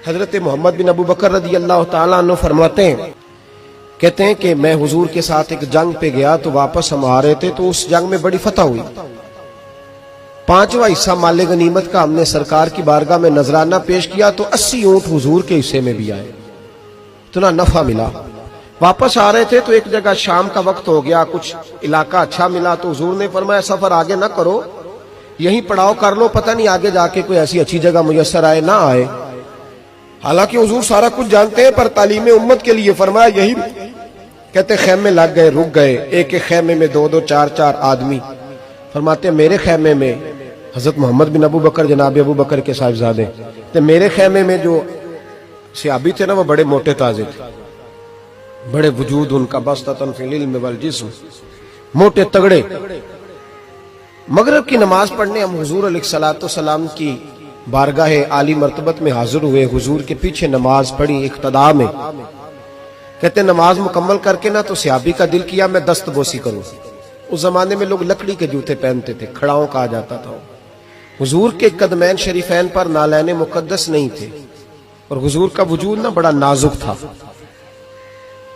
حضرت محمد بن ابو بکر رضی اللہ تعالیٰ عنہ فرماتے ہیں، کہتے ہیں کہ میں حضور کے ساتھ ایک جنگ پہ گیا تو واپس ہم آ رہے تھے تو اس جنگ میں بڑی فتح ہوئی. 5واں حصہ مال غنیمت کا ہم نے سرکار کی بارگاہ میں نذرانہ پیش کیا تو 80 اونٹ حضور کے حصے میں بھی آئے، اتنا نفع ملا. واپس آ رہے تھے تو ایک جگہ شام کا وقت ہو گیا، کچھ علاقہ اچھا ملا تو حضور نے فرمایا سفر آگے نہ کرو، یہیں پڑاؤ کر لو، پتہ نہیں آگے جا کے کوئی ایسی اچھی جگہ میسر آئے نہ آئے. حالانکہ حضور سارا کچھ جانتے ہیں، پر تعلیم امت کے لیے فرمایا یہی. کہتے خیمے لگ گئے، رک گئے، ایک ایک خیمے میں 2-2 4-4 آدمی. فرماتے میرے خیمے میں حضرت محمد بن ابو بکر جناب ابو بکر کے صاحبزادے تو میرے خیمے میں جو صحابی تھے نا وہ بڑے موٹے تازے تھے، بڑے وجود ان کا بسطۃ فی العلم والجسم، موٹے تگڑے. مغرب کی نماز پڑھنے ہم حضور علیہ الصلوۃ والسلام کی بارگاہ عالی مرتبت میں حاضر ہوئے، حضور کے پیچھے نماز پڑھی اقتداء میں. کہتے نماز مکمل کر کے نا تو صحابی کا دل کیا میں دست بوسی کروں. اس زمانے میں لوگ لکڑی کے جوتے پہنتے تھے، کھڑاؤں کہا جاتا تھا. حضور کے قدمین شریفین پر نالین مقدس نہیں تھے اور حضور کا وجود نا بڑا نازک تھا.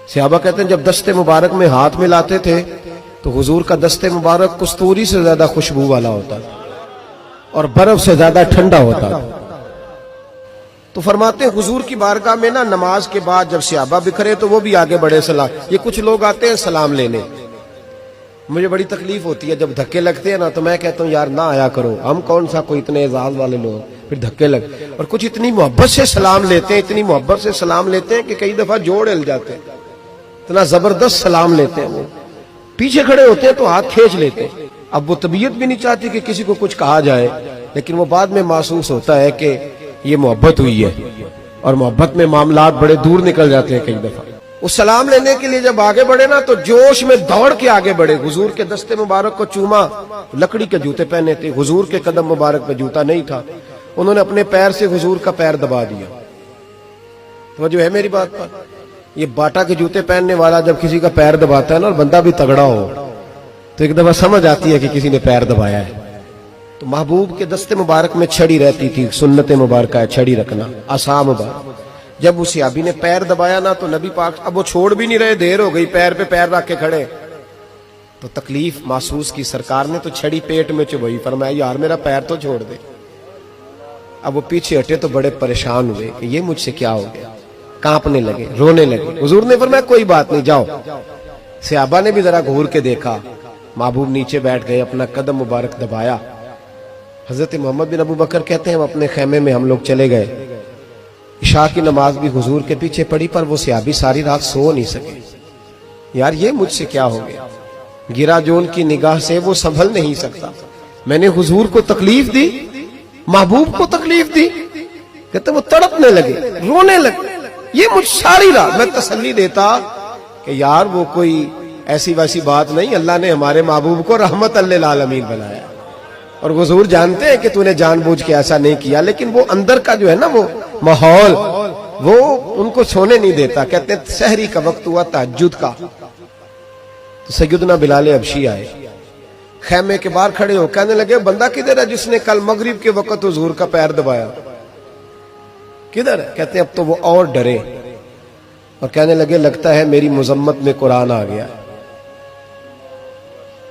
صحابہ کہتے ہیں جب دست مبارک میں ہاتھ ملاتے تھے تو حضور کا دست مبارک کستوری سے زیادہ خوشبو والا ہوتا تھا اور برف سے زیادہ ٹھنڈا ہوتا تھا. تو فرماتے ہیں حضور کی بارگاہ میں نا نماز کے بعد جب صحابہ بکھرے تو وہ بھی آگے بڑھے سلام. یہ کچھ لوگ آتے ہیں سلام لینے، مجھے بڑی تکلیف ہوتی ہے جب دھکے لگتے ہیں نا تو میں کہتا ہوں یار نہ آیا کرو، ہم کون سا کوئی اتنے اعزاز والے لوگ، پھر دھکے لگ. اور کچھ اتنی محبت سے سلام لیتے ہیں، اتنی محبت سے سلام لیتے ہیں کہ کئی دفعہ جوڑ ہل جاتے ہیں، اتنا زبردست سلام لیتے ہیں. وہ پیچھے کھڑے ہوتے ہیں تو ہاتھ کھینچ لیتے ہیں. اب وہ طبیعت بھی نہیں چاہتی کہ کسی کو کچھ کہا جائے، لیکن وہ بعد میں محسوس ہوتا ہے کہ یہ محبت ہوئی ہے اور محبت میں معاملات بڑے دور نکل جاتے ہیں. کئی دفعہ وہ سلام لینے کے لیے جب آگے بڑھے نا تو جوش میں دوڑ کے آگے بڑھے، حضور کے دستے مبارک کو چوما. لکڑی کے جوتے پہنے تھے، حضور کے قدم مبارک پہ جوتا نہیں تھا، انہوں نے اپنے پیر سے حضور کا پیر دبا دیا. تو جو ہے میری بات پر، یہ باٹا کے جوتے پہننے والا جب کسی کا پیر دباتا ہے نا اور بندہ بھی تگڑا ہو تو ایک دفعہ سمجھ آتی ہے کہ کسی نے پیر دبایا ہے. تو محبوب کے دستے مبارک میں چھڑی رہتی تھی، سنت مبارکہ ہے چھڑی رکھنا، عصا مبارک. جب اس صحابی نے پیر دبایا نا تو نبی پاک اب وہ چھوڑ بھی نہیں رہے، دیر ہو گئی، پیر پہ پیر رکھ کے کھڑے. تو تکلیف محسوس کی، سرکار نے تو چھڑی پیٹ میں چبھائی، فرمایا یار میرا پیر تو چھوڑ دے. اب وہ پیچھے ہٹے تو بڑے پریشان ہوئے کہ یہ مجھ سے کیا ہو گیا، کانپنے لگے، رونے لگے. حضور نے فرمایا کوئی بات نہیں جاؤ. صحابہ نے بھی ذرا گھور کے دیکھا، محبوب نیچے بیٹھ گئے، اپنا قدم مبارک دبایا. حضرت محمد بن ابو بکر کہتے ہیں ہم اپنے خیمے میں ہم لوگ چلے گئے. عشاء کی نماز بھی حضور کے پیچھے پڑی، پر وہ صحابی ساری رات سو نہیں سکے. یار یہ مجھ سے کیا ہو گیا، گرا جو ان کی نگاہ سے وہ سنبھل نہیں سکتا. میں نے حضور کو تکلیف دی، محبوب کو تکلیف دی. کہتے وہ تڑپنے لگے، رونے لگے. یہ مجھ ساری رات میں تسلی دیتا کہ یار وہ کوئی ایسی ویسی بات نہیں، اللہ نے ہمارے محبوب کو رحمت للعالمین بنایا اور حضور جانتے ہیں کہ تو نے جان بوجھ کے ایسا نہیں کیا. لیکن وہ اندر کا جو ہے نا وہ ماحول وہ ان کو سونے نہیں دیتا. کہتے ہیں سحری کا وقت ہوا تہجد کا تو سیدنا بلال حبشی آئے، خیمے کے باہر کھڑے ہو کہنے لگے بندہ کدھر ہے جس نے کل مغرب کے وقت حضور کا پیر دبایا، کدھر ہے؟ کہتے ہیں اب تو وہ اور ڈرے اور کہنے لگے لگتا ہے میری مذمت میں قرآن آ گیا.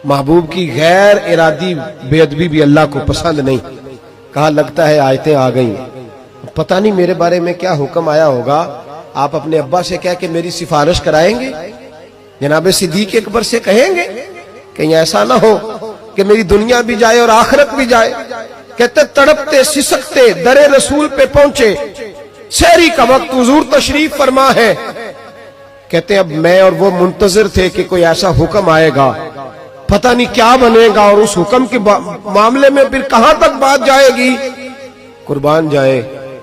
محبوب کی غیر ارادی بے ادبی بھی اللہ کو پسند نہیں. کہا لگتا ہے آیتیں آ گئی، پتہ نہیں میرے بارے میں کیا حکم آیا ہوگا. آپ اپنے ابا سے کہہ کے میری سفارش کرائیں گے، جناب صدیق اکبر سے کہیں گے، کہیں ایسا نہ ہو کہ میری دنیا بھی جائے اور آخرت بھی جائے. کہتے تڑپتے سسکتے در رسول پہ پہنچے، سحری کا وقت حضور تشریف فرما ہے. کہتے اب میں اور وہ منتظر تھے کہ کوئی ایسا حکم آئے گا، پتہ نہیں کیا بنے گا اور اس حکم کے معاملے میں پھر کہاں تک بات جائے گی. قربان جائے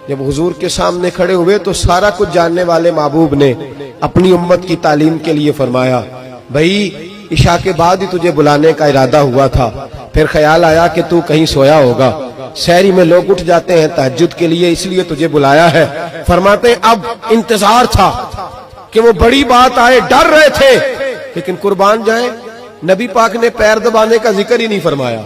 جب حضور کے سامنے کھڑے ہوئے تو سارا کچھ جاننے والے محبوب نے اپنی امت کی تعلیم کے لیے فرمایا بھائی عشاء کے بعد ہی تجھے بلانے کا ارادہ ہوا تھا، پھر خیال آیا کہ تو کہیں سویا ہوگا، سحری میں لوگ اٹھ جاتے ہیں تہجد کے لیے، اس لیے تجھے بلایا ہے. فرماتے ہیں اب انتظار تھا کہ وہ بڑی بات آئے، ڈر رہے تھے، لیکن قربان جائیں نبی پاک نے پیر دبانے کا ذکر ہی نہیں فرمایا.